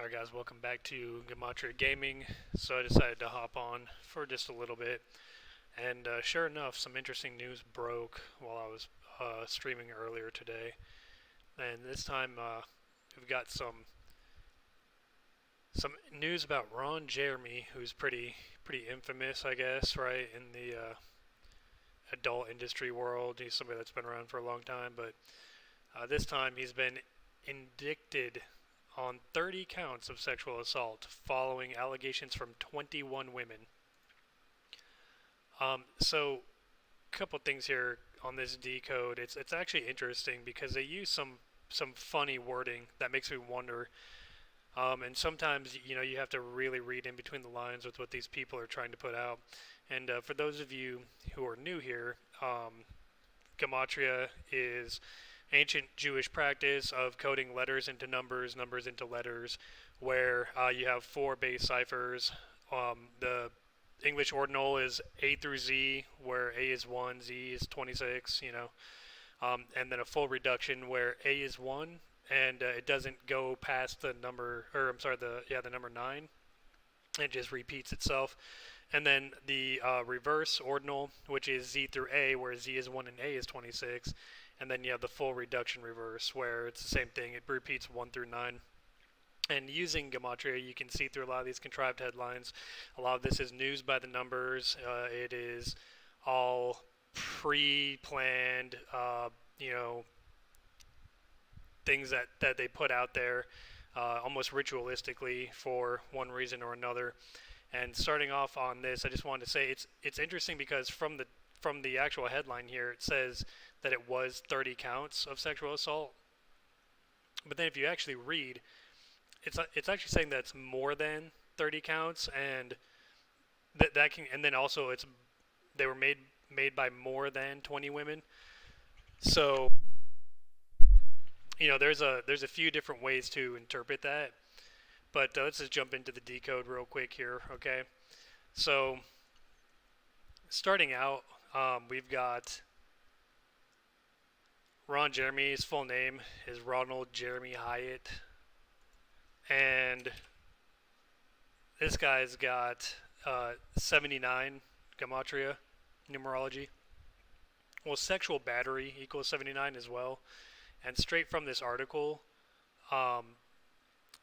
Alright guys, welcome back to Gematria Gaming. So I decided to hop on for just a little bit, and sure enough, some interesting news broke while I was streaming earlier today. And this time we've got some news about Ron Jeremy, who's pretty infamous, I guess, right, in the adult industry world. He's somebody that's been around for a long time, but this time he's been indicted on 30 counts of sexual assault following allegations from 21 women. So, a couple things here on this decode. It's actually interesting because they use some funny wording that makes me wonder. And sometimes you have to really read in between the lines with what these people are trying to put out. And for those of you who are new here, gematria is ancient Jewish practice of coding letters into numbers, numbers into letters, where you have four base ciphers. The English ordinal is A through Z, where A is 1, Z is 26, and then a full reduction where A is 1, and it doesn't go past the number, or I'm sorry, the number 9. It just repeats itself. And then the reverse ordinal, which is Z through A, where Z is 1 and A is 26. And then you have the full reduction reverse, where it's the same thing. It repeats 1 through 9. And using gematria, you can see through a lot of these contrived headlines. A lot of this is news by the numbers. It is all pre-planned, things that they put out there almost ritualistically for one reason or another. And starting off on this, I just wanted to say it's interesting because from the actual headline here, it says that it was 30 counts of sexual assault. But then if you actually read, it's actually saying that it's more than 30 counts, and that can, and then also they were made by more than 20 women. So there's a few different ways to interpret that. But let's just jump into the decode real quick here, okay? So starting out, we've got Ron Jeremy's full name is Ronald Jeremy Hyatt, and this guy's got 79 gematria numerology. Well, sexual battery equals 79 as well, and straight from this article,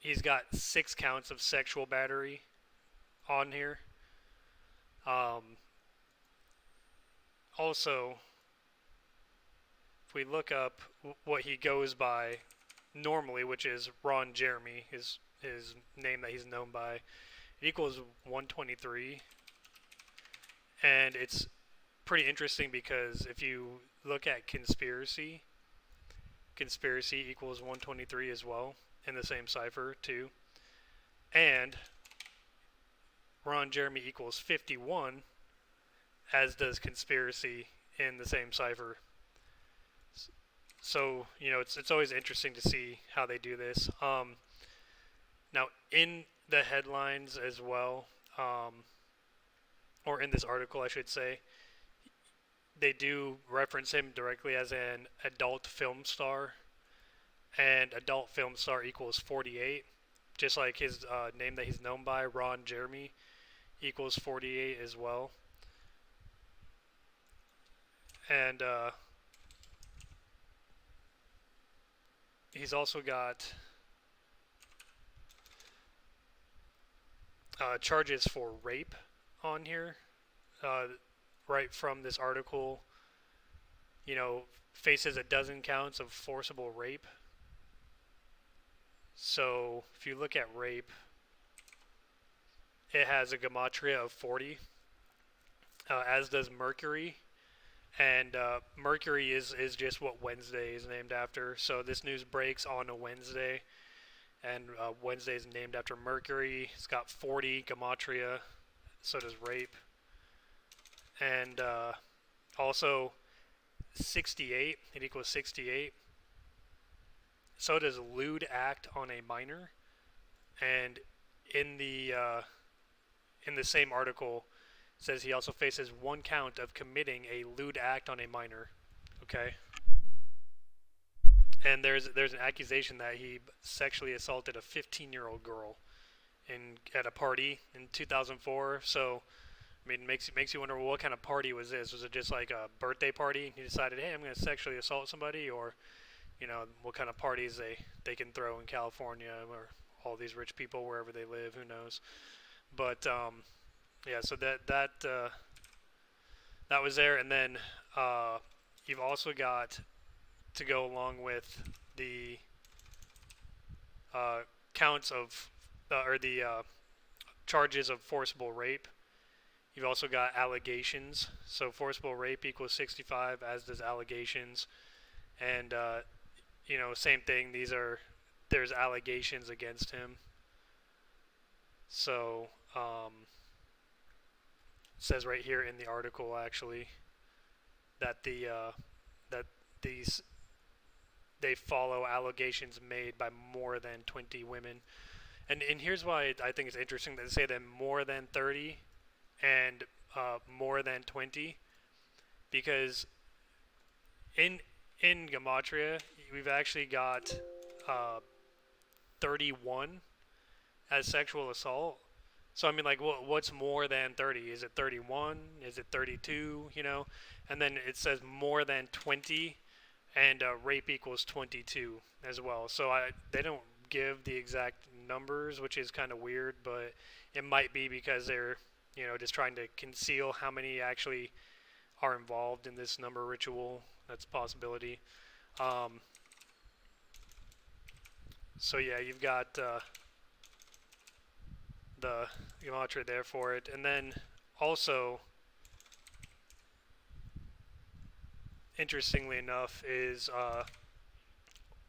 he's got 6 counts of sexual battery on here. Also, if we look up what he goes by normally, which is Ron Jeremy, his name that he's known by, it equals 123. And it's pretty interesting because if you look at conspiracy equals 123 as well in the same cipher too. And Ron Jeremy equals 51, as does conspiracy in the same cipher. So it's always interesting to see how they do this. Now in the headlines as well, or in this article, I should say, they do reference him directly as an adult film star, and adult film star equals 48, just like his name that he's known by, Ron Jeremy, equals 48 as well. And he's also got charges for rape on here, right from this article. Faces a dozen counts of forcible rape. So if you look at rape, it has a gematria of 40, as does Mercury. And Mercury is just what Wednesday is named after. So this news breaks on a Wednesday, and Wednesday is named after Mercury. It's got 40 gematria. So does rape. And also 68. It equals 68. So does lewd act on a minor. And in the same article, says he also faces 1 count of committing a lewd act on a minor. Okay. and there's an accusation that he sexually assaulted a 15-year-old girl in at a party in 2004. So I mean, makes you wonder, well, what kind of party was this? Was it just like a birthday party? He decided, hey, I'm going to sexually assault somebody, or what kind of parties they can throw in California or all these rich people wherever they live. Who knows? But yeah, so that was there, and then you've also got to go along with the uh, counts of or the charges of forcible rape. You've also got allegations. So forcible rape equals 65, as does allegations. And same thing. There's allegations against him. So it says right here in the article actually that that these they follow allegations made by more than 20 women. And here's why I think it's interesting that they say that more than 30 and more than 20, because in Gematria we've actually got uh, 31 as sexual assault. So I mean, like, what's more than 30? Is it 31? Is it 32? And then it says more than 20, and rape equals 22 as well. So they don't give the exact numbers, which is kind of weird, but it might be because they're just trying to conceal how many actually are involved in this number ritual. That's a possibility. So yeah, you've got the gematria there for it, and then also, interestingly enough, is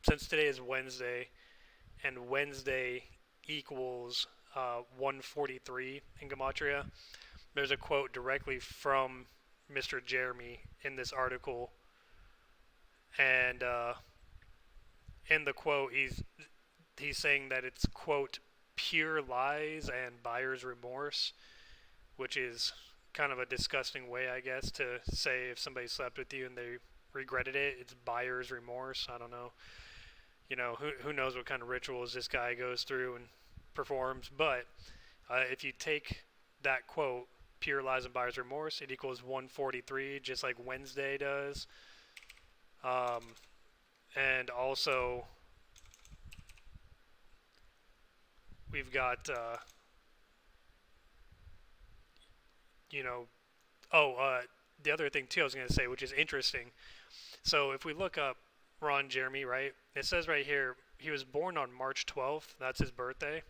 since today is Wednesday, and Wednesday equals 143 in gematria, there's a quote directly from Mr. Jeremy in this article, and in the quote he's saying that it's, quote, pure lies and buyer's remorse, which is kind of a disgusting way, I guess, to say if somebody slept with you and they regretted it. It's buyer's remorse. I don't know. Who knows what kind of rituals this guy goes through and performs. But if you take that quote, pure lies and buyer's remorse, it equals 143, just like Wednesday does. And also, we've got, the other thing too I was going to say, which is interesting. So if we look up Ron Jeremy, right, it says right here he was born on March 12th. That's his birthday.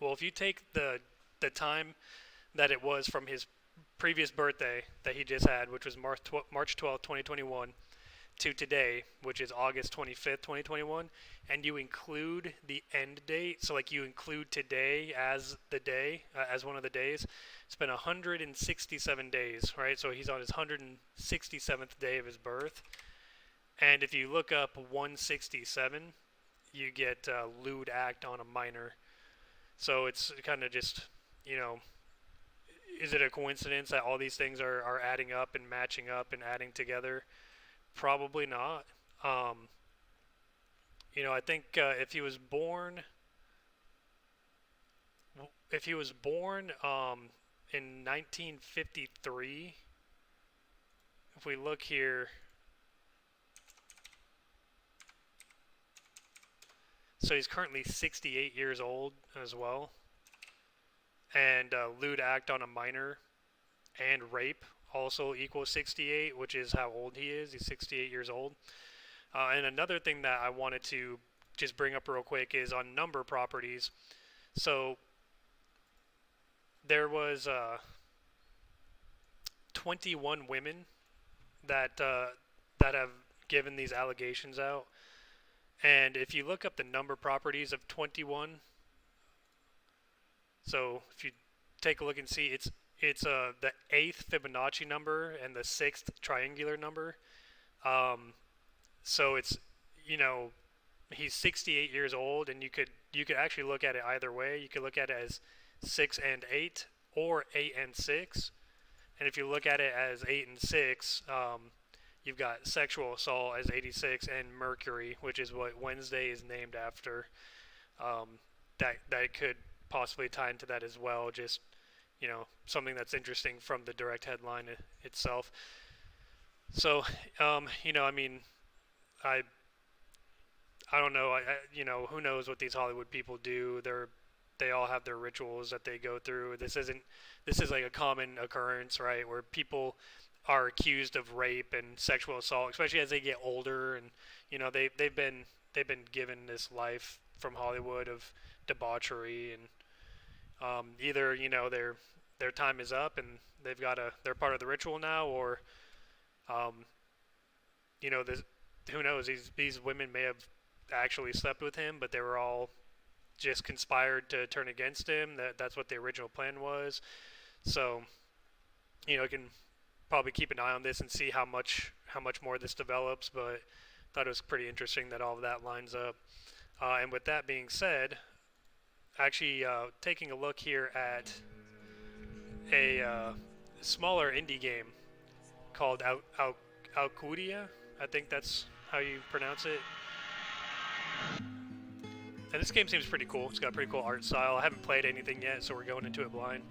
Well, if you take the time that it was from his previous birthday that he just had, which was March 12th, 2021, to today, which is August 25th, 2021, and you include the end date, so like you include today as the day, as one of the days, it's been 167 days, right? So he's on his 167th day of his birth. And if you look up 167, you get lewd act on a minor. So it's kind of just, is it a coincidence that all these things are adding up and matching up and adding together? Probably not. I think if he was born in 1953, if we look here, so he's currently 68 years old as well, and lewd act on a minor and rape also equals 68, which is how old he is. He's 68 years old. And another thing that I wanted to just bring up real quick is on number properties. So there was 21 women that have given these allegations out. And if you look up the number properties of 21, so if you take a look and see, it's the 8th Fibonacci number and the 6th triangular number. So it's, he's 68 years old, and you could actually look at it either way. You could look at it as 6 and 8, or 8 and 6. And if you look at it as 8 and 6, You've got sexual assault as 86, and Mercury, which is what Wednesday is named after. Um, that could possibly tie into that as well. Just something that's interesting from the direct headline itself. So, I mean, I I don't know. Who knows what these Hollywood people do? They all have their rituals that they go through. This is like a common occurrence, right? Where people are accused of rape and sexual assault, especially as they get older, and they've been given this life from Hollywood of debauchery, and either their time is up and they're part of the ritual now, or um, this, who knows? These women may have actually slept with him, but they were all just conspired to turn against him. That's what the original plan was. So, you can probably keep an eye on this and see how much more this develops. But I thought it was pretty interesting that all of that lines up. And with that being said, actually taking a look here at a smaller indie game called Alcudia. I think that's how you pronounce it. And this game seems pretty cool. It's got a pretty cool art style. I haven't played anything yet, so we're going into it blind.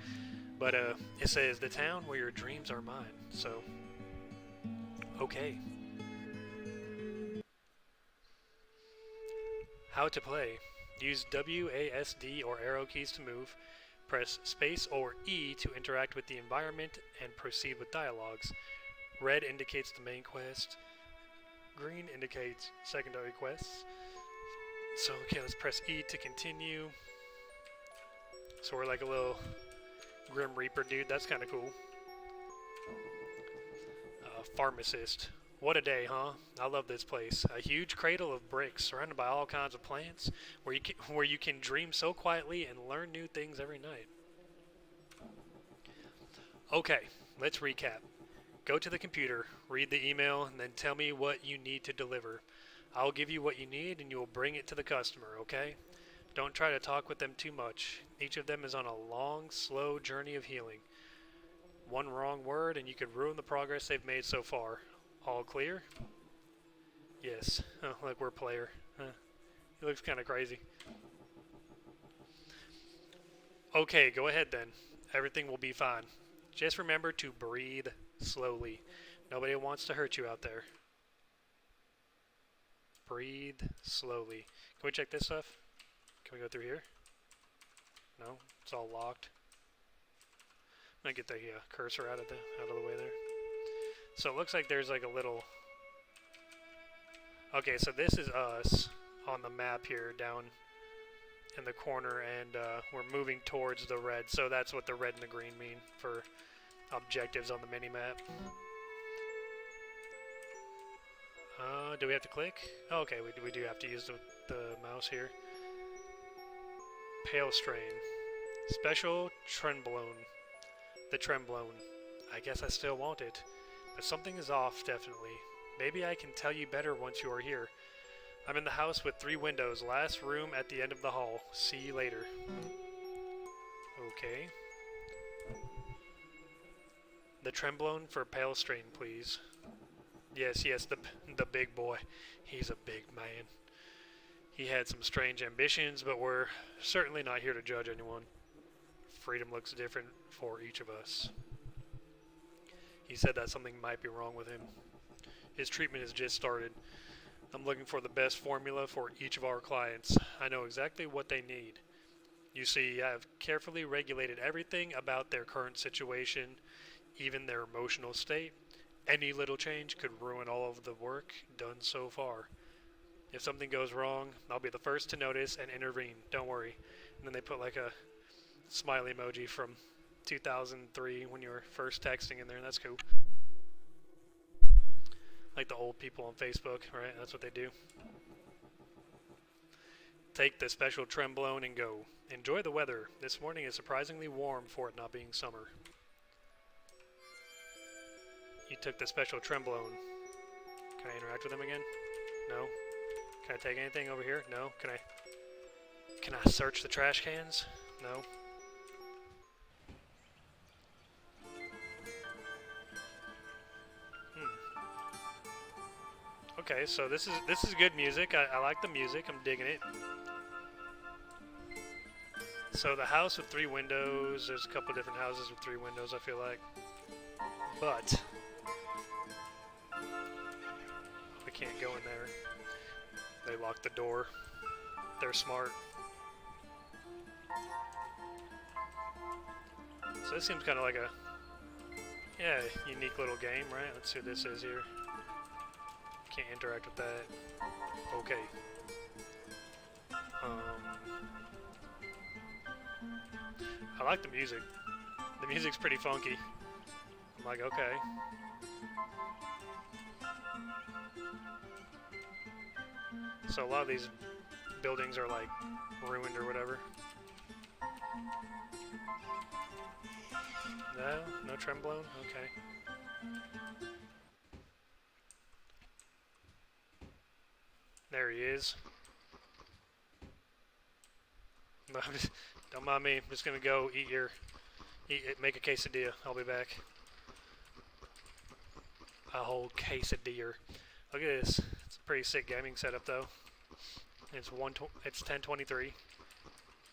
But it says, "The town where your dreams are mine." So, okay. How to play. Use WASD or arrow keys to move. Press space or E to interact with the environment and proceed with dialogues. Red indicates the main quest. Green indicates secondary quests. So, okay, let's press E to continue. So we're like a little Grim Reaper dude. That's kind of cool. Pharmacist. What a day, huh? I love this place. A huge cradle of bricks surrounded by all kinds of plants where you can dream so quietly and learn new things every night. Okay, let's recap. Go to the computer, read the email, and then tell me what you need to deliver. I'll give you what you need and you will bring it to the customer, okay? Don't try to talk with them too much. Each of them is on a long, slow journey of healing. One wrong word and you could ruin the progress they've made so far. All clear? Yes. Oh, look, we're a player. He looks kind of crazy. Okay, go ahead then. Everything will be fine. Just remember to breathe slowly. Nobody wants to hurt you out there. Breathe slowly. Can we check this stuff? Can we go through here? No, it's all locked. I'm gonna get the cursor out of the way there. So it looks like there's like a little. Okay, so this is us on the map here, down in the corner, and we're moving towards the red. So that's what the red and the green mean for objectives on the mini map. Do we have to click? Oh, okay, we do have to use the mouse here. Pale strain. Special Tremblone. The Tremblone. I guess I still want it. But something is off, definitely. Maybe I can tell you better once you are here. I'm in the house with 3 windows. Last room at the end of the hall. See you later. Okay. The Tremblone for Pale strain, please. Yes, the big boy. He's a big man. He had some strange ambitions, but we're certainly not here to judge anyone. Freedom looks different for each of us. He said that something might be wrong with him. His treatment has just started. I'm looking for the best formula for each of our clients. I know exactly what they need. You see, I have carefully regulated everything about their current situation, even their emotional state. Any little change could ruin all of the work done so far. If something goes wrong, I'll be the first to notice and intervene. Don't worry. And then they put like a smiley emoji from 2003 when you were first texting in there. That's cool. Like the old people on Facebook, right? That's what they do. Take the special Tremblone and go. Enjoy the weather. This morning is surprisingly warm for it not being summer. You took the special Tremblone. Can I interact with him again? No. Can I take anything over here? No. Can I search the trash cans? No. Okay, so this is good music. I like the music. I'm digging it. So the house with three windows. There's a couple different houses with three windows. I feel like, but we can't go in there. They locked the door. They're smart. So this seems kind of like a unique little game, right? Let's see what this is here. Can't interact with that. Okay. I like the music. The music's pretty funky. I'm like, okay. So a lot of these buildings are like ruined or whatever. No? No tremblone? Okay. There he is. Don't mind me. I'm just gonna go make a quesadilla. I'll be back. A whole quesadilla. Look at this. It's a pretty sick gaming setup though. It's 1023.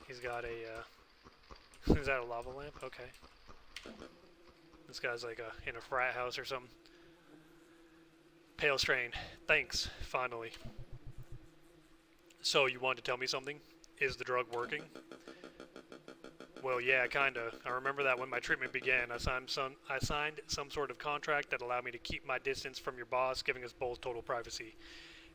He's got a is that a lava lamp? Okay. This guy's like in a frat house or something. Pale strain. Thanks. Finally. So you wanted to tell me something? Is the drug working? Well, yeah, kinda. I remember that when my treatment began, I signed some sort of contract that allowed me to keep my distance from your boss, giving us both total privacy.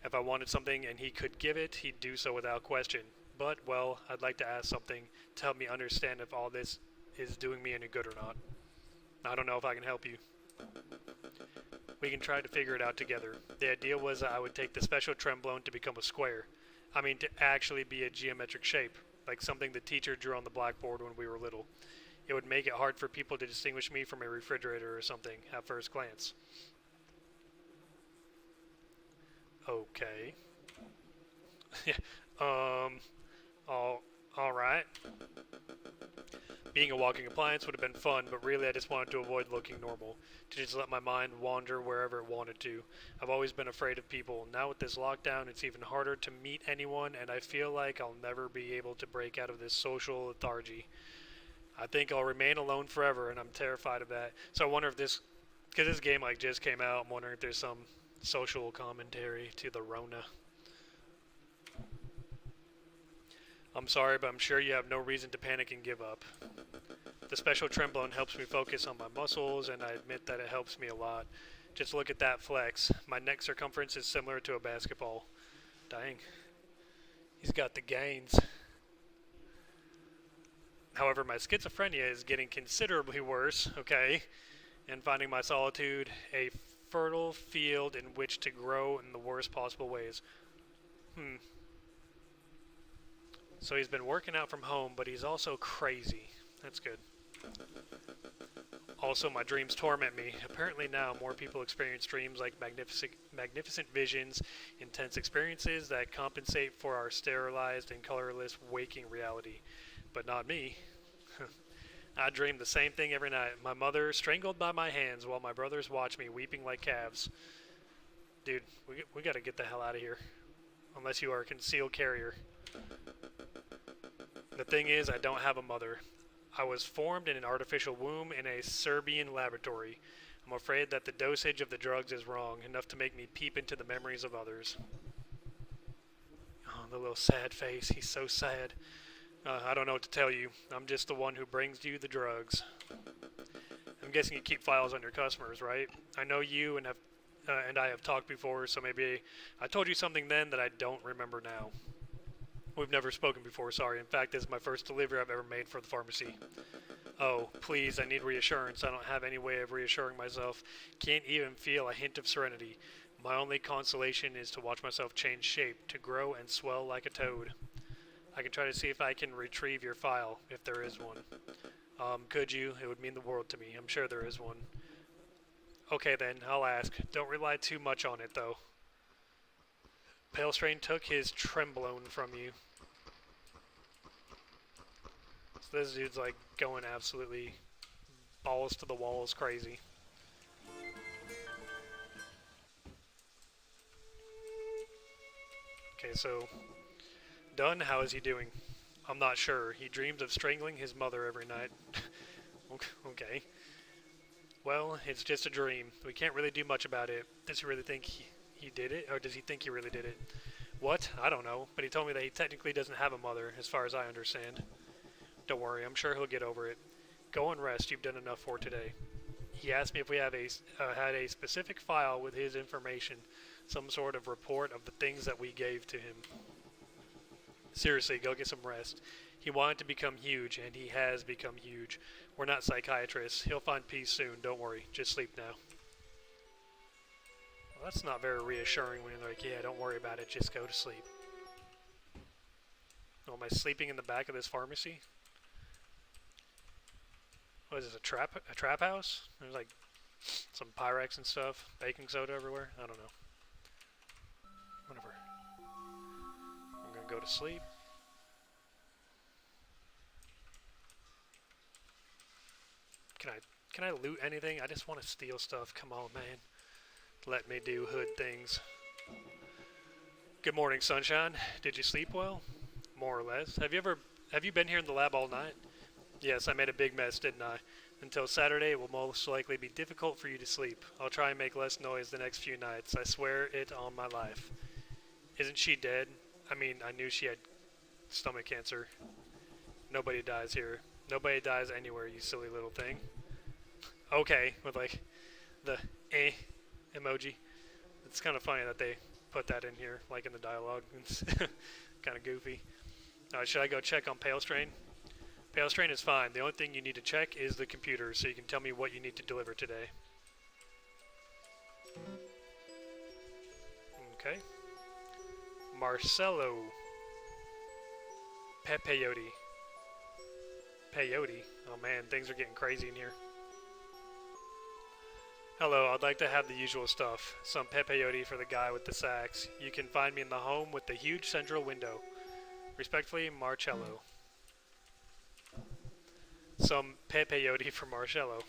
If I wanted something and he could give it, he'd do so without question. But, well, I'd like to ask something to help me understand if all this is doing me any good or not. I don't know if I can help you. We can try to figure it out together. The idea was that I would take the special tremblone to become a square. I mean, to actually be a geometric shape, like something the teacher drew on the blackboard when we were little. It would make it hard for people to distinguish me from a refrigerator or something at first glance. Okay. um, all right. Being a walking appliance would have been fun, but really I just wanted to avoid looking normal, to just let my mind wander wherever it wanted to. I've always been afraid of people. Now with this lockdown, it's even harder to meet anyone, and I feel like I'll never be able to break out of this social lethargy. I think I'll remain alone forever, and I'm terrified of that. So I wonder if because this game like just came out, I'm wondering if there's some social commentary to the Rona. I'm sorry, but I'm sure you have no reason to panic and give up. The special tremblone helps me focus on my muscles, and I admit that it helps me a lot. Just look at that flex. My neck circumference is similar to a basketball. Dang. He's got the gains. However, my schizophrenia is getting considerably worse, okay? And finding my solitude a fertile field in which to grow in the worst possible ways. So he's been working out from home, but he's also crazy. That's good. Also, my dreams torment me. Apparently now, more people experience dreams like magnificent visions, intense experiences that compensate for our sterilized and colorless waking reality. But not me. I dream the same thing every night. My mother strangled by my hands while my brothers watch me weeping like calves. Dude, we gotta get the hell out of here. Unless you are a concealed carrier. The thing is, I don't have a mother. I was formed in an artificial womb in a Serbian laboratory. I'm afraid that the dosage of the drugs is wrong, enough to make me peep into the memories of others. Oh, the little sad face. He's so sad. I don't know what to tell you. I'm just the one who brings you the drugs. I'm guessing you keep files on your customers, right? I know you and I have talked before, so maybe I told you something then that I don't remember now. We've never spoken before, sorry. In fact, this is my first delivery I've ever made for the pharmacy. Oh, please, I need reassurance. I don't have any way of reassuring myself. Can't even feel a hint of serenity. My only consolation is to watch myself change shape, to grow and swell like a toad. I can try to see if I can retrieve your file, if there is one. Could you? It would mean the world to me. I'm sure there is one. Okay then, I'll ask. Don't rely too much on it, though. Pale Strain took his tremblone from you. So this dude's like going absolutely balls to the walls crazy. so Dunn, how is he doing? I'm not sure. He dreams of strangling his mother every night. Okay. Well, it's just a dream. We can't really do much about it. Does he really think he did it? Or does he think he really did it? What? I don't know. But he told me that he technically doesn't have a mother, as far as I understand. Don't worry, I'm sure he'll get over it. Go and rest. You've done enough for today. He asked me if we have had a specific file with his information. Some sort of report of the things that we gave to him. Seriously, go get some rest. He wanted to become huge, and he has become huge. We're not psychiatrists. He'll find peace soon. Don't worry. Just sleep now. Well, that's not very reassuring when you're like, yeah, don't worry about it. Just go to sleep. Oh, am I sleeping in the back of this pharmacy? What is this, a trap house? There's like some Pyrex and stuff. Baking soda everywhere. I don't know. Whatever. I'm gonna go to sleep. Can I loot anything? I just want to steal stuff. Come on, man. Let me do hood things. Good morning, sunshine. Did you sleep well? More or less. Have you been here in the lab all night? Yes, I made a big mess, didn't I? Until Saturday, it will most likely be difficult for you to sleep. I'll try and make less noise the next few nights. I swear it on my life. Isn't she dead? I mean, I knew she had stomach cancer. Nobody dies here. Nobody dies anywhere, you silly little thing. Okay, with like the emoji. It's kind of funny that they put that in here, like in the dialogue. It's kind of goofy. Should I go check on Pale Strain? Pale Strain is fine. The only thing you need to check is the computer, so you can tell me what you need to deliver today. Okay. Marcelo. Peyote. Peyote? Oh man, things are getting crazy in here. Hello, I'd like to have the usual stuff. Some peyote for the guy with the sax. You can find me in the home with the huge central window. Respectfully, Marcello. Some peyote for Marcello.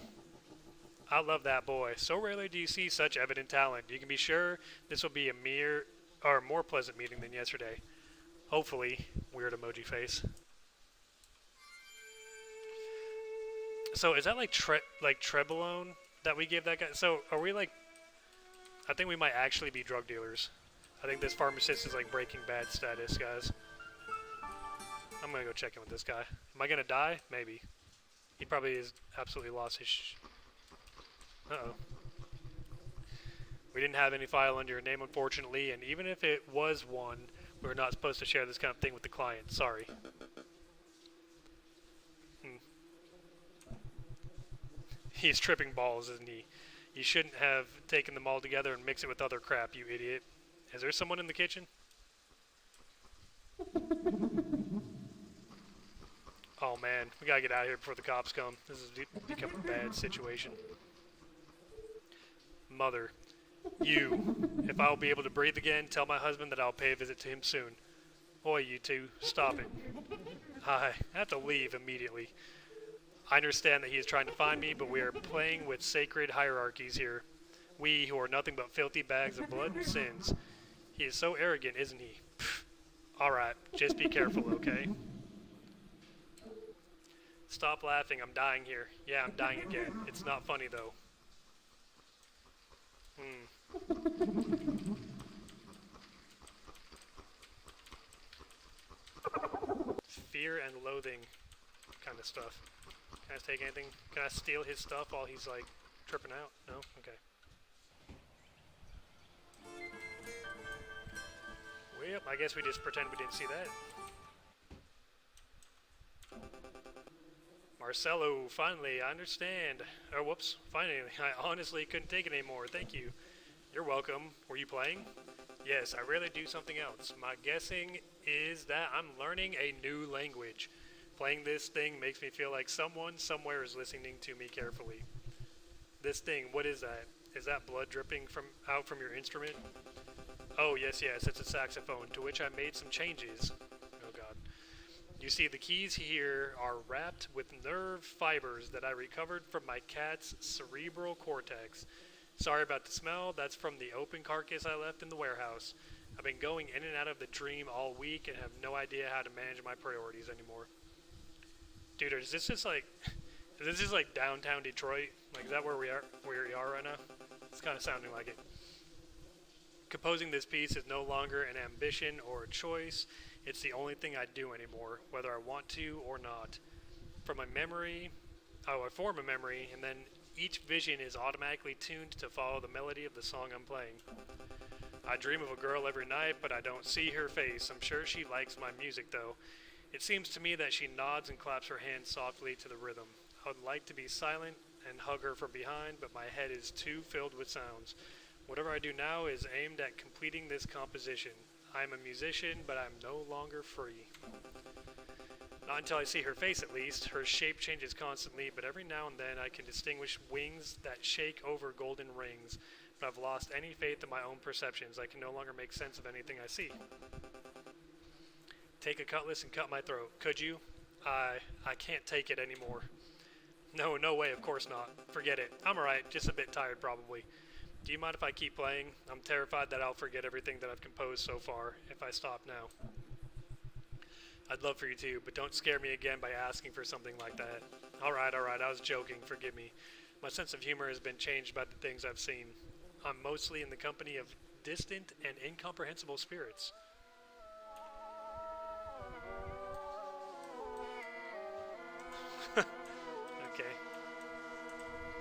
I love that boy. So rarely do you see such evident talent. You can be sure this will be a more pleasant meeting than yesterday. Hopefully. Weird emoji face. So is that like Trebolone that we gave that guy? So are we like... I think we might actually be drug dealers. I think this pharmacist is like Breaking Bad status, guys. I'm gonna go check in with this guy. Am I gonna die? Maybe. He probably is absolutely lost his uh-oh. We didn't have any file under your name, unfortunately, and even if it was one, we're not supposed to share this kind of thing with the client. Sorry. He's tripping balls, isn't he? You shouldn't have taken them all together and mixed it with other crap, you idiot. Is there someone in the kitchen? Oh man, we gotta get out of here before the cops come. This has become a bad situation. Mother, if I'll be able to breathe again, tell my husband that I'll pay a visit to him soon. Oi, you two, stop it. I have to leave immediately. I understand that he is trying to find me, but we are playing with sacred hierarchies here. We, who are nothing but filthy bags of blood and sins. He is so arrogant, isn't he? Alright, just be careful, okay? Stop laughing, I'm dying here. Yeah, I'm dying again. It's not funny, though. Fear and loathing kind of stuff. Can I take anything? Can I steal his stuff while he's like tripping out? No? Okay. Well, I guess we just pretend we didn't see that. Marcelo, finally, I understand. Oh, whoops. Finally, I honestly couldn't take it anymore. Thank you. You're welcome. Were you playing? Yes, I rarely do something else. My guessing is that I'm learning a new language. Playing this thing makes me feel like someone somewhere is listening to me carefully. This thing, what is that? Is that blood dripping out from your instrument? Oh, yes, it's a saxophone, to which I made some changes. Oh, God. You see, the keys here are wrapped with nerve fibers that I recovered from my cat's cerebral cortex. Sorry about the smell, that's from the open carcass I left in the warehouse. I've been going in and out of the dream all week and have no idea how to manage my priorities anymore. Dude, is this just like, is this just like downtown Detroit? Like, is that where we are right now? It's kind of sounding like it. Composing this piece is no longer an ambition or a choice. It's the only thing I do anymore, whether I want to or not. From a memory, I form a memory, and then each vision is automatically tuned to follow the melody of the song I'm playing. I dream of a girl every night, but I don't see her face. I'm sure she likes my music, though. It seems to me that she nods and claps her hands softly to the rhythm. I would like to be silent and hug her from behind, but my head is too filled with sounds. Whatever I do now is aimed at completing this composition. I am a musician, but I am no longer free. Not until I see her face, at least. Her shape changes constantly, but every now and then I can distinguish wings that shake over golden rings. But I've lost any faith in my own perceptions. I can no longer make sense of anything I see. Take a cutlass and cut my throat. Could you? I can't take it anymore. No, no way, of course not. Forget it. I'm alright, just a bit tired probably. Do you mind if I keep playing? I'm terrified that I'll forget everything that I've composed so far if I stop now. I'd love for you to, but don't scare me again by asking for something like that. Alright, I was joking, forgive me. My sense of humor has been changed by the things I've seen. I'm mostly in the company of distant and incomprehensible spirits. Okay.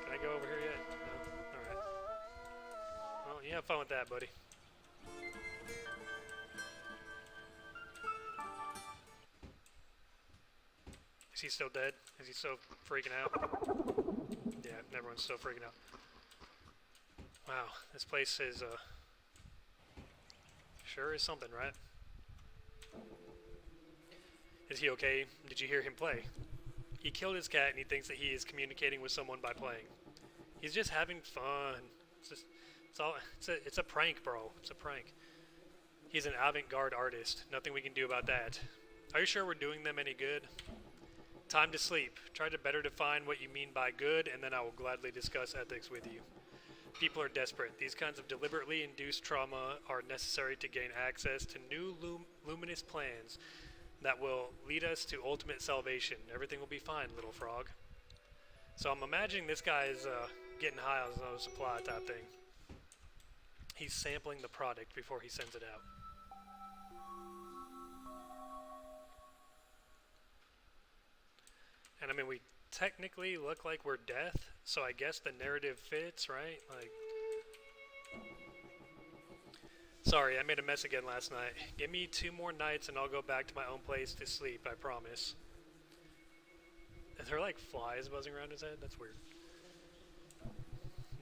Can I go over here yet? No? Alright. Well, you have fun with that, buddy. Is he still dead? Is he still freaking out? Yeah, everyone's still freaking out. Wow, this place is, sure is something, right? Is he okay? Did you hear him play? He killed his cat and he thinks that he is communicating with someone by playing. He's just having fun. It's a prank, bro. It's a prank. He's an avant-garde artist. Nothing we can do about that. Are you sure we're doing them any good? Time to sleep. Try to better define what you mean by good, and then I will gladly discuss ethics with you. People are desperate. These kinds of deliberately induced trauma are necessary to gain access to new luminous plans that will lead us to ultimate salvation. Everything will be fine, little frog. So I'm imagining this guy is getting high on his own supply type thing. He's sampling the product before he sends it out. And I mean, we technically look like we're death, so I guess the narrative fits, right? Like, sorry, I made a mess again last night. Give me 2 more nights and I'll go back to my own place to sleep, I promise. Are there like flies buzzing around his head? That's weird.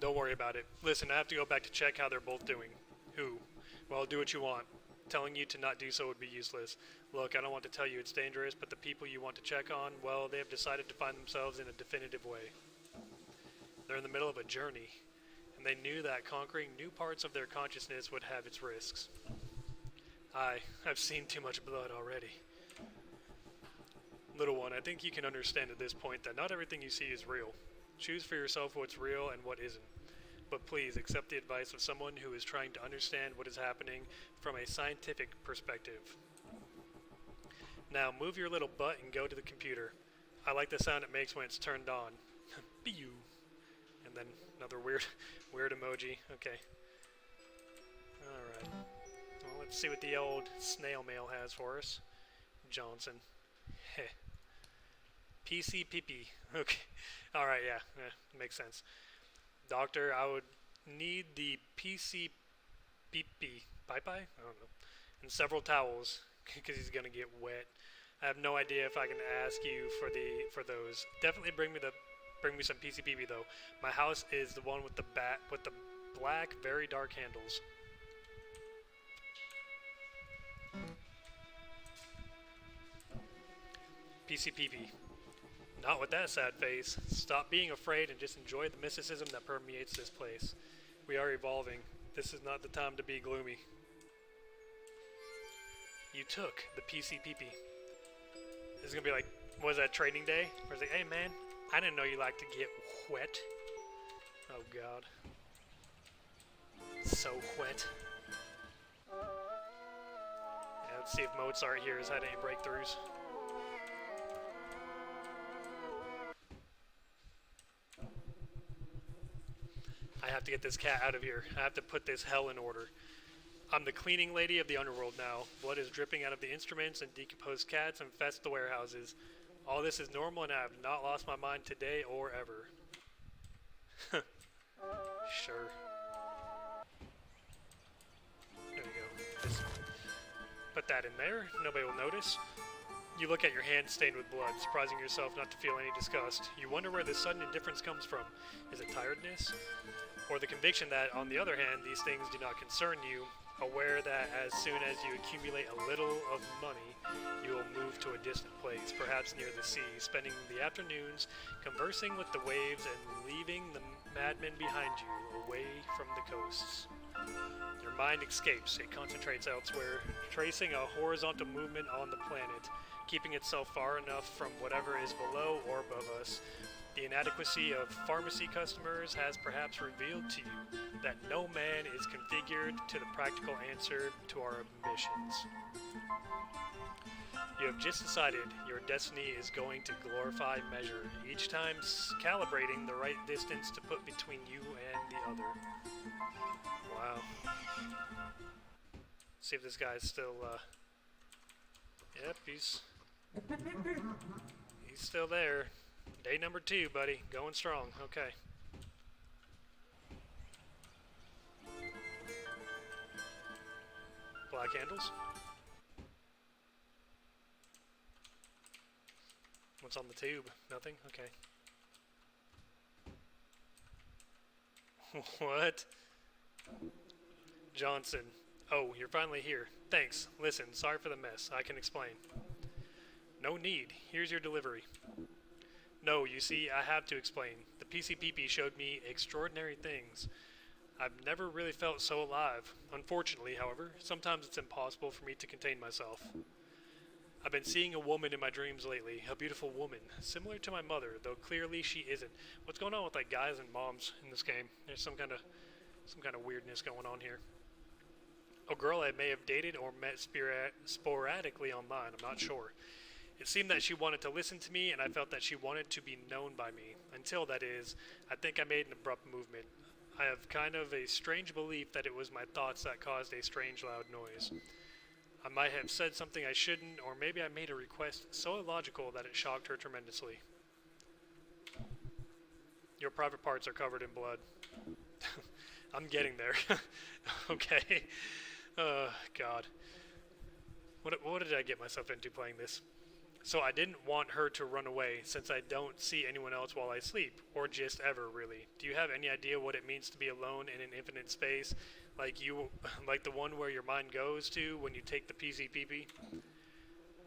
Don't worry about it. Listen, I have to go back to check how they're both doing. Who? Well, do what you want. Telling you to not do so would be useless. Look, I don't want to tell you it's dangerous, but the people you want to check on, well, they have decided to find themselves in a definitive way. They're in the middle of a journey, and they knew that conquering new parts of their consciousness would have its risks. I've seen too much blood already. Little one, I think you can understand at this point that not everything you see is real. Choose for yourself what's real and what isn't. But please accept the advice of someone who is trying to understand what is happening from a scientific perspective. Now move your little butt and go to the computer. I like the sound it makes when it's turned on. Pew! And then another weird emoji. Okay. Alright. Well, let's see what the old snail mail has for us. Johnson. Heh. PCPP. Okay. Alright, yeah. Makes sense. Doctor, I would need the PCPP. Bye-bye? I don't know. And several towels, because he's going to get wet. I have no idea if I can ask you for those. Definitely bring me some PCPP though. My house is the one with the black, very dark handles. PCPP. Not with that sad face. Stop being afraid and just enjoy the mysticism that permeates this place. We are evolving. This is not the time to be gloomy. You took the PCPP. This is gonna be like, what was that, training day? Where it's like, hey man, I didn't know you like to get wet. Oh god. So wet. Let's see if Mozart here has had any breakthroughs. I have to get this cat out of here. I have to put this hell in order. I'm the cleaning lady of the underworld now. Blood is dripping out of the instruments and decomposed cats infest the warehouses. All this is normal and I have not lost my mind today or ever. Sure. There we go. Just put that in there. Nobody will notice. You look at your hand stained with blood, surprising yourself not to feel any disgust. You wonder where this sudden indifference comes from. Is it tiredness? Or the conviction that, on the other hand, these things do not concern you, aware that as soon as you accumulate a little of money, you will move to a distant place, perhaps near the sea, spending the afternoons conversing with the waves and leaving the madmen behind you, away from the coasts. Your mind escapes, it concentrates elsewhere, tracing a horizontal movement on the planet, keeping itself far enough from whatever is below or above us. The inadequacy of pharmacy customers has perhaps revealed to you that no man is configured to the practical answer to our ambitions. You have just decided your destiny is going to glorify measure, each time calibrating the right distance to put between you and the other. Wow. See if this guy's still, Yep, he's still there. Day number 2, buddy. Going strong. Okay. Black handles. What's on the tube? Nothing? Okay. What? Johnson. Oh, you're finally here. Thanks. Listen, sorry for the mess. I can explain. No need. Here's your delivery. No, you see, I have to explain. The PCPP showed me extraordinary things. I've never really felt so alive. Unfortunately, however, sometimes it's impossible for me to contain myself. I've been seeing a woman in my dreams lately, a beautiful woman, similar to my mother, though clearly she isn't. What's going on with like guys and moms in this game? There's some kind of weirdness going on here. A girl I may have dated or met sporadically online, I'm not sure. It seemed that she wanted to listen to me, and I felt that she wanted to be known by me. Until, that is, I think I made an abrupt movement. I have kind of a strange belief that it was my thoughts that caused a strange loud noise. I might have said something I shouldn't, or maybe I made a request so illogical that it shocked her tremendously. Your private parts are covered in blood. I'm getting there. Okay. God. What did I get myself into playing this? So I didn't want her to run away, since I don't see anyone else while I sleep, or just ever, really. Do you have any idea what it means to be alone in an infinite space, like the one where your mind goes to when you take the PCPP?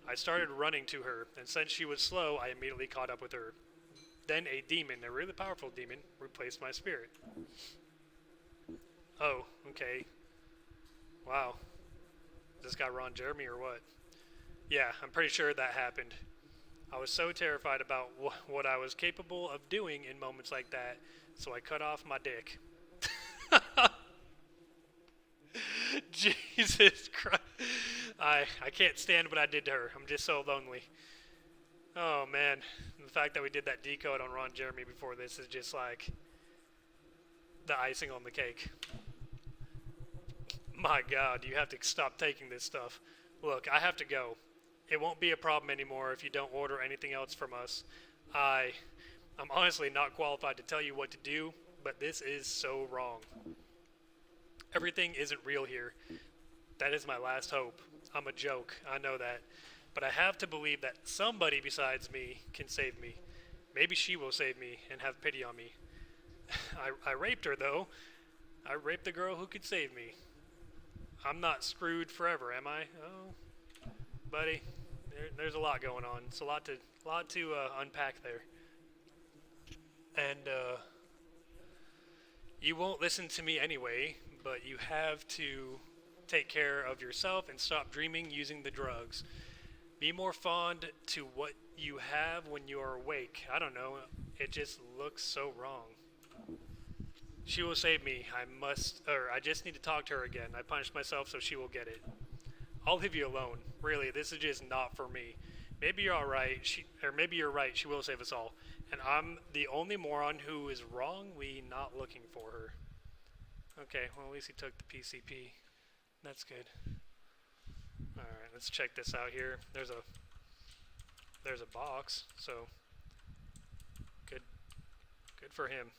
I started running to her, and since she was slow, I immediately caught up with her. Then a demon, a really powerful demon, replaced my spirit. Oh, okay. Wow. Is this guy Ron Jeremy or what? Yeah, I'm pretty sure that happened. I was so terrified about what I was capable of doing in moments like that, so I cut off my dick. Jesus Christ. I can't stand what I did to her. I'm just so lonely. Oh, man. The fact that we did that decode on Ron Jeremy before this is just like the icing on the cake. My God, you have to stop taking this stuff. Look, I have to go. It won't be a problem anymore if you don't order anything else from us. I'm honestly not qualified to tell you what to do, but this is so wrong. Everything isn't real here. That is my last hope. I'm a joke, I know that. But I have to believe that somebody besides me can save me. Maybe she will save me and have pity on me. I raped her, though. I raped the girl who could save me. I'm not screwed forever, am I? Oh, buddy, there's a lot going on. It's a lot to unpack there. And you won't listen to me anyway, but you have to take care of yourself and stop dreaming using the drugs. Be more fond to what you have when you are awake. I don't know, it just looks so wrong. She will save me. I just need to talk to her again. I punished myself so she will get it. I'll leave you alone. Really, this is just not for me. Maybe you're alright, or maybe you're right, she will save us all. And I'm the only moron who is wrongly not looking for her. Okay, well at least he took the PCP. That's good. Alright, let's check this out here. There's a box, so good for him.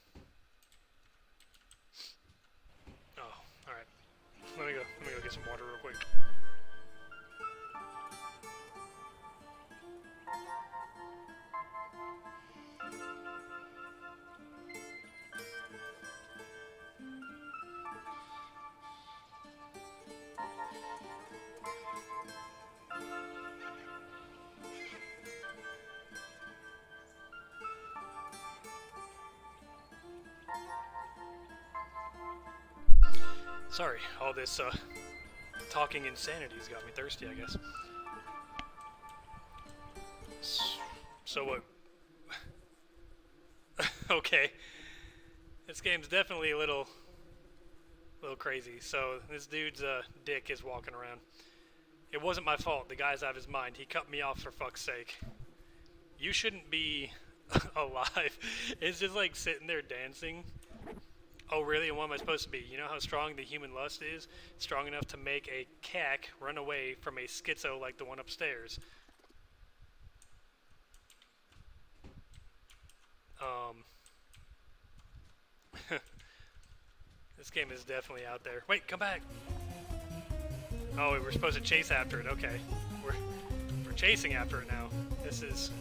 Oh, alright. Let me go get some water real quick. Sorry, all this talking insanity's got me thirsty, I guess. So what? Okay, this game's definitely a little crazy. So this dude's dick is walking around. It wasn't my fault. The guy's out of his mind. He cut me off for fuck's sake. You shouldn't be alive. It's just like sitting there dancing. Oh really, and what am I supposed to be? You know how strong the human lust is? Strong enough to make a cack run away from a schizo like the one upstairs. This game is definitely out there. Wait, come back! Oh, we're supposed to chase after it, okay. We're chasing after it now. This is...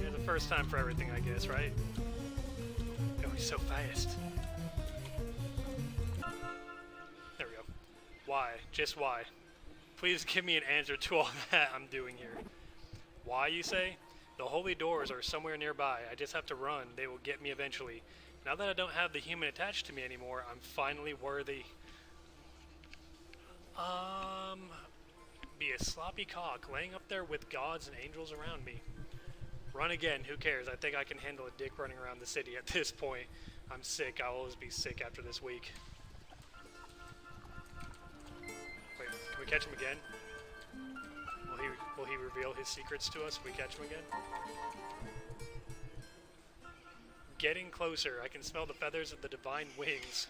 yeah, the first time for everything, I guess, right? He's so fast. There we go. Why? Just why? Please give me an answer to all that I'm doing here. Why, you say? The holy doors are somewhere nearby. I just have to run. They will get me eventually. Now that I don't have the human attached to me anymore, I'm finally worthy. Be a sloppy cock laying up there with gods and angels around me. Run again, who cares? I think I can handle a dick running around the city at this point. I'm sick, I'll always be sick after this week. Wait, can we catch him again? Will he reveal his secrets to us if we catch him again? Getting closer, I can smell the feathers of the divine wings.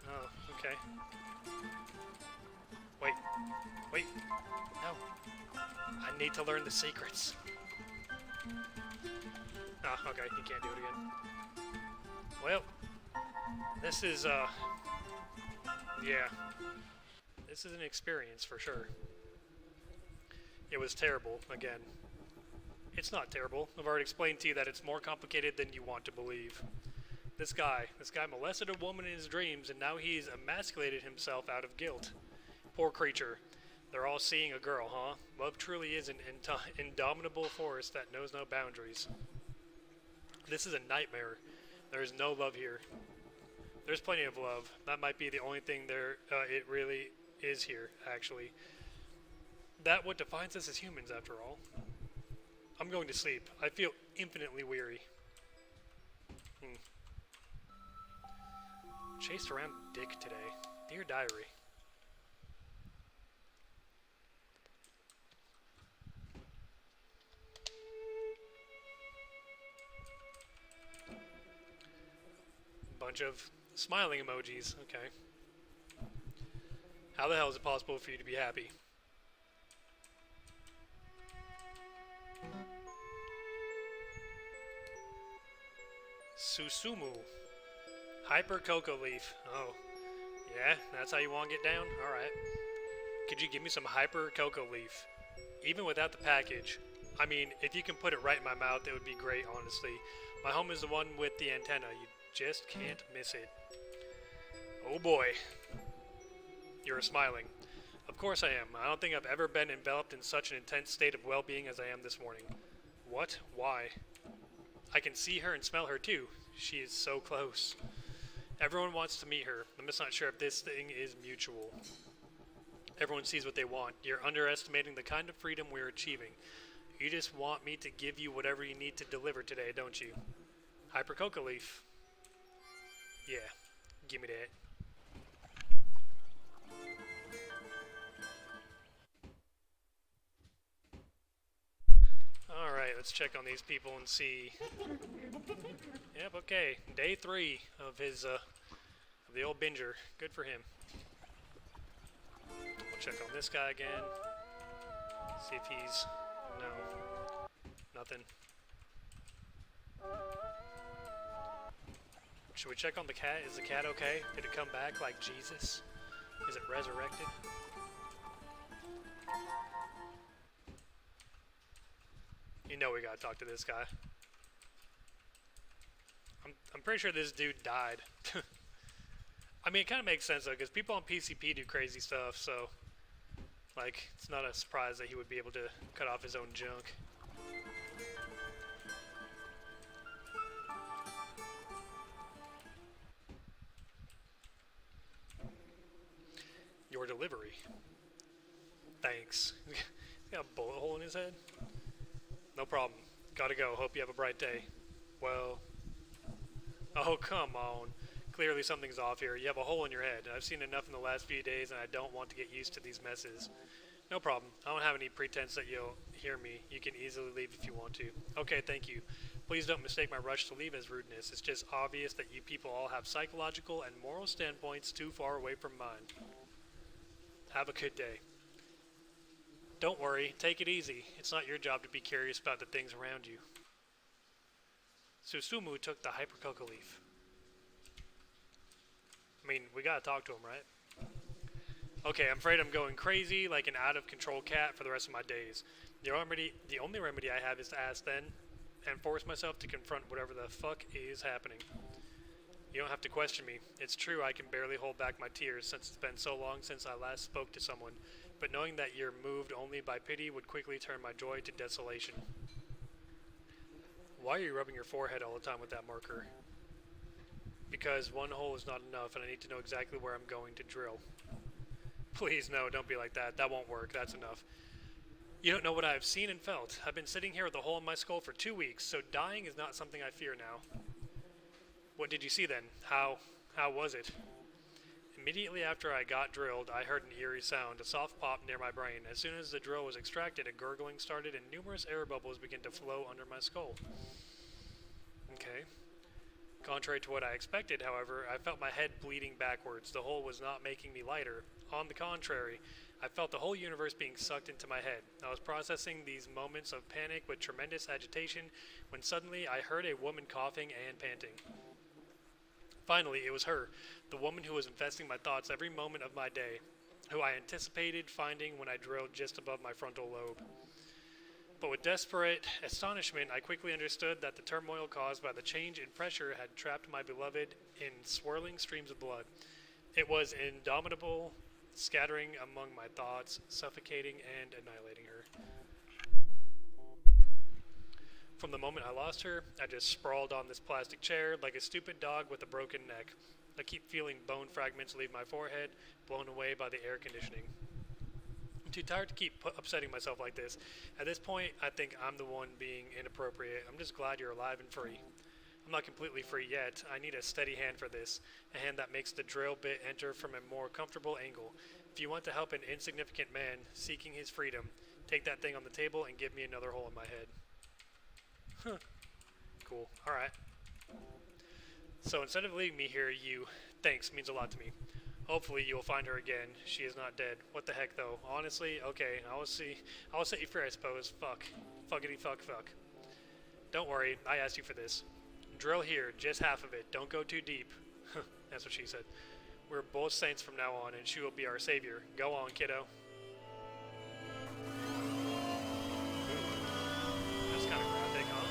Oh, okay. Wait, no. I need to learn the secrets. Ah, okay, he can't do it again. Well, this is, yeah. This is an experience for sure. It was terrible, again. It's not terrible. I've already explained to you that it's more complicated than you want to believe. This guy molested a woman in his dreams, and now he's emasculated himself out of guilt. Poor creature. They're all seeing a girl, huh? Love truly is an indomitable force that knows no boundaries. This is a nightmare. There is no love here. There's plenty of love. That might be the only thing it really is here, actually. That what defines us as humans, after all. I'm going to sleep. I feel infinitely weary. Chased around dick today. Dear diary. Bunch of smiling emojis. Okay. How the hell is it possible for you to be happy? Susumu. Hyper Cocoa Leaf. Oh. Yeah? That's how you want to get down? Alright. Could you give me some Hyper Cocoa Leaf? Even without the package. I mean, if you can put it right in my mouth, it would be great, honestly. My home is the one with the antenna. You just can't miss it. Oh boy. You're smiling. Of course I am. I don't think I've ever been enveloped in such an intense state of well-being as I am this morning. What? Why? I can see her and smell her too. She is so close. Everyone wants to meet her. I'm just not sure if this thing is mutual. Everyone sees what they want. You're underestimating the kind of freedom we're achieving. You just want me to give you whatever you need to deliver today, don't you? Hyper Cocoa Leaf. Yeah, give me that. let's check on these people and see. Yep, okay. Day 3 of his, of the old binger. Good for him. We'll check on this guy again. See if he's... No. Nothing. Should we check on the cat? Is the cat okay? Did it come back like Jesus? Is it resurrected? You know we gotta talk to this guy. I'm pretty sure this dude died. I mean, it kind of makes sense though, because people on PCP do crazy stuff, so... Like, it's not a surprise that he would be able to cut off his own junk. Your delivery. Thanks. He's got a bullet hole in his head? No problem. Gotta go. Hope you have a bright day. Well... Oh, come on. Clearly something's off here. You have a hole in your head. I've seen enough in the last few days and I don't want to get used to these messes. No problem. I don't have any pretense that you'll hear me. You can easily leave if you want to. Okay, thank you. Please don't mistake my rush to leave as rudeness. It's just obvious that you people all have psychological and moral standpoints too far away from mine. Have a good day. Don't worry. Take it easy. It's not your job to be curious about the things around you. Susumu took the hypercocoa leaf. I mean, we gotta talk to him, right? Okay, I'm afraid I'm going crazy like an out-of-control cat for the rest of my days. The only remedy I have is to ask then, and force myself to confront whatever the fuck is happening. You don't have to question me. It's true I can barely hold back my tears since it's been so long since I last spoke to someone, but knowing that you're moved only by pity would quickly turn my joy to desolation. Why are you rubbing your forehead all the time with that marker? Because one hole is not enough and I need to know exactly where I'm going to drill. Please, no, don't be like that. That won't work. That's enough. You don't know what I have seen and felt. I've been sitting here with a hole in my skull for 2 weeks, so dying is not something I fear now. What did you see then? How was it? Immediately after I got drilled, I heard an eerie sound, a soft pop near my brain. As soon as the drill was extracted, a gurgling started and numerous air bubbles began to flow under my skull. Okay. Contrary to what I expected, however, I felt my head bleeding backwards. The hole was not making me lighter. On the contrary, I felt the whole universe being sucked into my head. I was processing these moments of panic with tremendous agitation when suddenly I heard a woman coughing and panting. Finally, it was her, the woman who was infesting my thoughts every moment of my day, who I anticipated finding when I drilled just above my frontal lobe. But with desperate astonishment, I quickly understood that the turmoil caused by the change in pressure had trapped my beloved in swirling streams of blood. It was indomitable, scattering among my thoughts, suffocating and annihilating her. From the moment I lost her, I just sprawled on this plastic chair like a stupid dog with a broken neck. I keep feeling bone fragments leave my forehead, blown away by the air conditioning. I'm too tired to keep upsetting myself like this. At this point, I think I'm the one being inappropriate. I'm just glad you're alive and free. I'm not completely free yet. I need a steady hand for this, a hand that makes the drill bit enter from a more comfortable angle. If you want to help an insignificant man seeking his freedom, take that thing on the table and give me another hole in my head. Huh. Cool. Alright. So instead of leaving me here, thanks means a lot to me. Hopefully you will find her again. She is not dead. What the heck though? Honestly, okay, I will set you free, I suppose. Fuck. Fuckity fuck fuck. Don't worry, I asked you for this. Drill here, just half of it. Don't go too deep. That's what she said. We're both saints from now on, and she will be our savior. Go on, kiddo. That's kind of graphic, huh?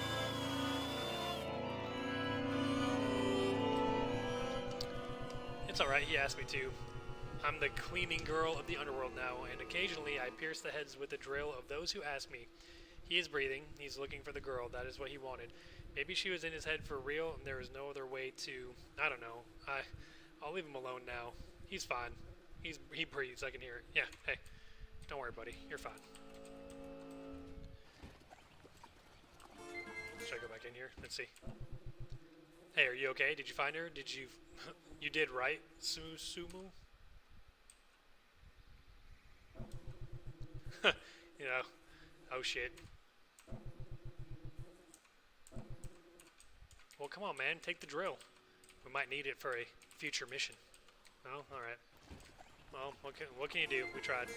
It's alright, he asked me to. I'm the cleaning girl of the underworld now, and occasionally I pierce the heads with the drill of those who ask me. He is breathing. He's looking for the girl. That is what he wanted. Maybe she was in his head for real, and there is no other way to... I don't know. I'll leave him alone now. He's fine. He breathes. I can hear it. Yeah, hey. Don't worry, buddy. You're fine. Should I go back in here? Let's see. Hey, are you okay? Did you find her? Did you... You did, right? Sumu? You know. Oh, shit. Well, come on, man. Take the drill. We might need it for a future mission. Oh, alright. Well, what can you do? We tried.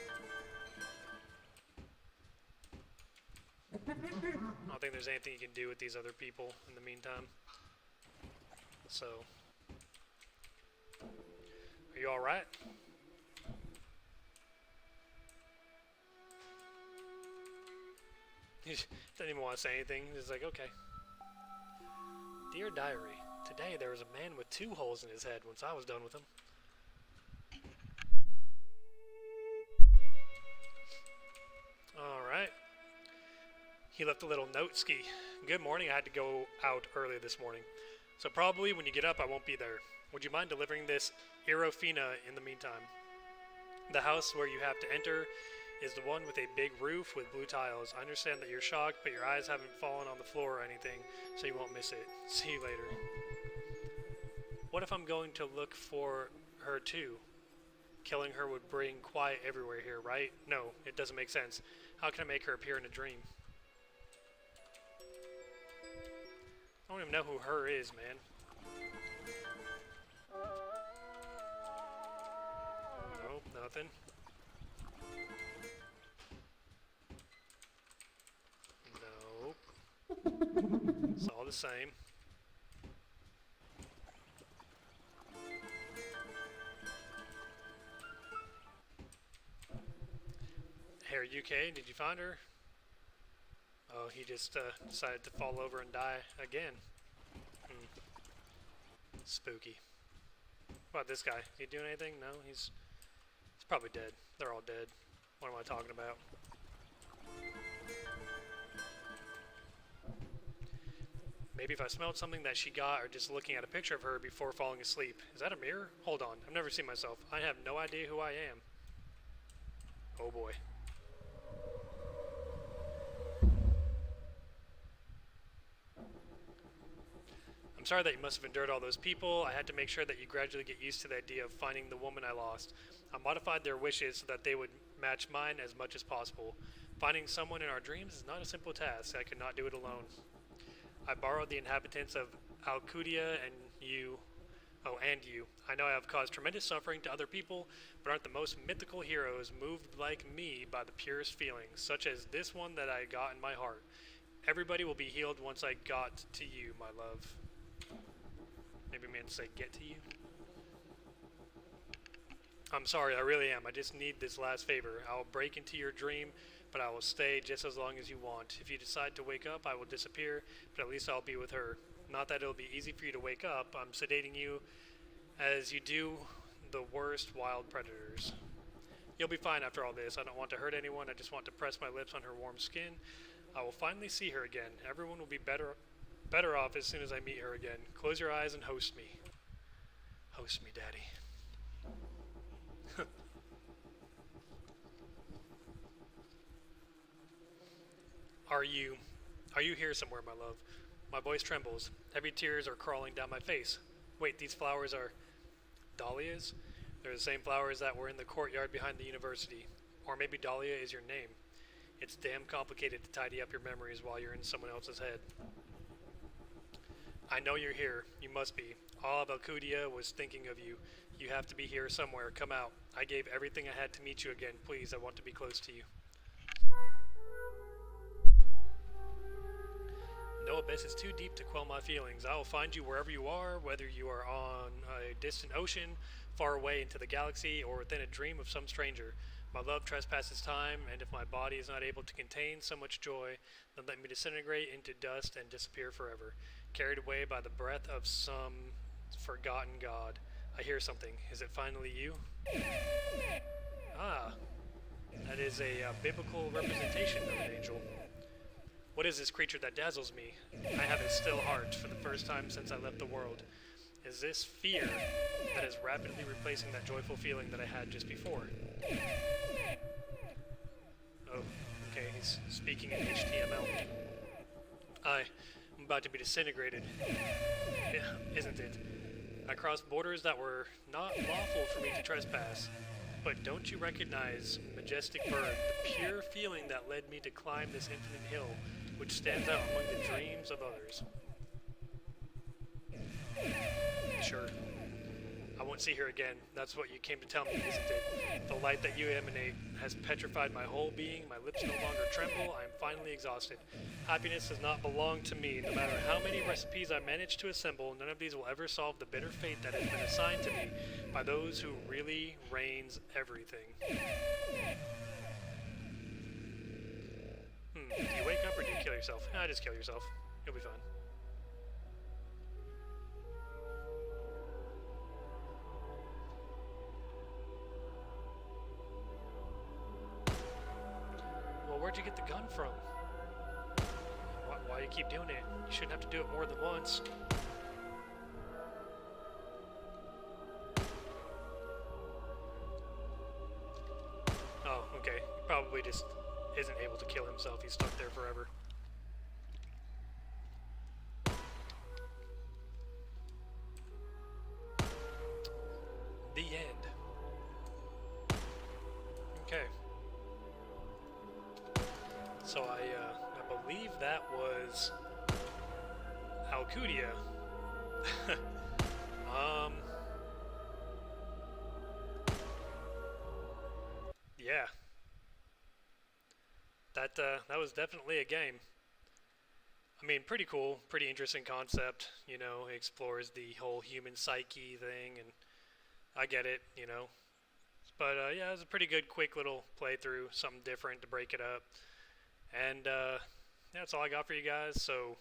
I don't think there's anything you can do with these other people in the meantime. So, are you alright? He doesn't even want to say anything. He's like, okay. Dear Diary, today there was a man with 2 holes in his head once I was done with him. Alright. He left a little note ski. Good morning, I had to go out early this morning. So probably when you get up I won't be there. Would you mind delivering this Irofina in the meantime? The house where you have to enter is the one with a big roof with blue tiles. I understand that you're shocked, but your eyes haven't fallen on the floor or anything, so you won't miss it. See you later. What if I'm going to look for her too? Killing her would bring quiet everywhere here, right? No, it doesn't make sense. How can I make her appear in a dream? I don't even know who her is, man. Nope, nothing. Nope. It's all the same. Hey, are you okay? Did you find her? Oh, he just decided to fall over and die again. Spooky. What about this guy? He doing anything? No, he's probably dead. They're all dead. What am I talking about? Maybe if I smelled something that she got or just looking at a picture of her before falling asleep. Is that a mirror? Hold on. I've never seen myself. I have no idea who I am. Oh boy. I'm sorry that you must have endured all those people. I had to make sure that you gradually get used to the idea of finding the woman I lost. I modified their wishes so that they would match mine as much as possible. Finding someone in our dreams is not a simple task. I could not do it alone. I borrowed the inhabitants of Alcudia and you. Oh, and you. I know I have caused tremendous suffering to other people, but aren't the most mythical heroes moved like me by the purest feelings, such as this one that I got in my heart. Everybody will be healed once I got to you, my love. Maybe I meant to say get to you. I'm sorry, I really am. I just need this last favor. I will break into your dream, but I will stay just as long as you want. If you decide to wake up, I will disappear, but at least I'll be with her. Not that it'll be easy for you to wake up. I'm sedating you as you do the worst wild predators. You'll be fine after all this. I don't want to hurt anyone. I just want to press my lips on her warm skin. I will finally see her again. Everyone will be better off as soon as I meet her again. Close your eyes and host me. Host me, Daddy. Are you here somewhere, my love? My voice trembles. Heavy tears are crawling down my face. Wait, these flowers are dahlias? They're the same flowers that were in the courtyard behind the university. Or maybe Dahlia is your name. It's damn complicated to tidy up your memories while you're in someone else's head. I know you're here. You must be. All of Alcudia was thinking of you. You have to be here somewhere. Come out. I gave everything I had to meet you again. Please, I want to be close to you. No abyss is too deep to quell my feelings. I will find you wherever you are, whether you are on a distant ocean, far away into the galaxy, or within a dream of some stranger. My love trespasses time, and if my body is not able to contain so much joy, then let me disintegrate into dust and disappear forever, carried away by the breath of some forgotten god. I hear something. Is it finally you? Ah, that is a biblical representation of an angel. What is this creature that dazzles me? I have a still heart for the first time since I left the world. Is this fear that is rapidly replacing that joyful feeling that I had just before? Oh, okay, he's speaking in HTML. I'm about to be disintegrated. Yeah, isn't it? I crossed borders that were not lawful for me to trespass. But don't you recognize, majestic bird, the pure feeling that led me to climb this infinite hill, which stands out among the dreams of others? Sure. I won't see her again. That's what you came to tell me, isn't it? The light that you emanate has petrified my whole being. My lips no longer tremble. I am finally exhausted. Happiness does not belong to me. No matter how many recipes I manage to assemble, none of these will ever solve the bitter fate that has been assigned to me by those who really reigns everything. Do you wake up or do you kill yourself? Just kill yourself. You'll be fine. Well, where'd you get the gun from? Why do you keep doing it? You shouldn't have to do it more than once. Oh, okay. He probably just isn't able to kill himself. He's stuck there forever. The end. Okay. So I believe that was Alcudia. Yeah. That was definitely a game. I mean, pretty cool, pretty interesting concept. You know, it explores the whole human psyche thing, and I get it. You know, but yeah, it was a pretty good, quick little playthrough. Something different to break it up, and yeah, that's all I got for you guys. So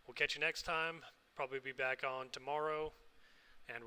we'll catch you next time. Probably be back on tomorrow.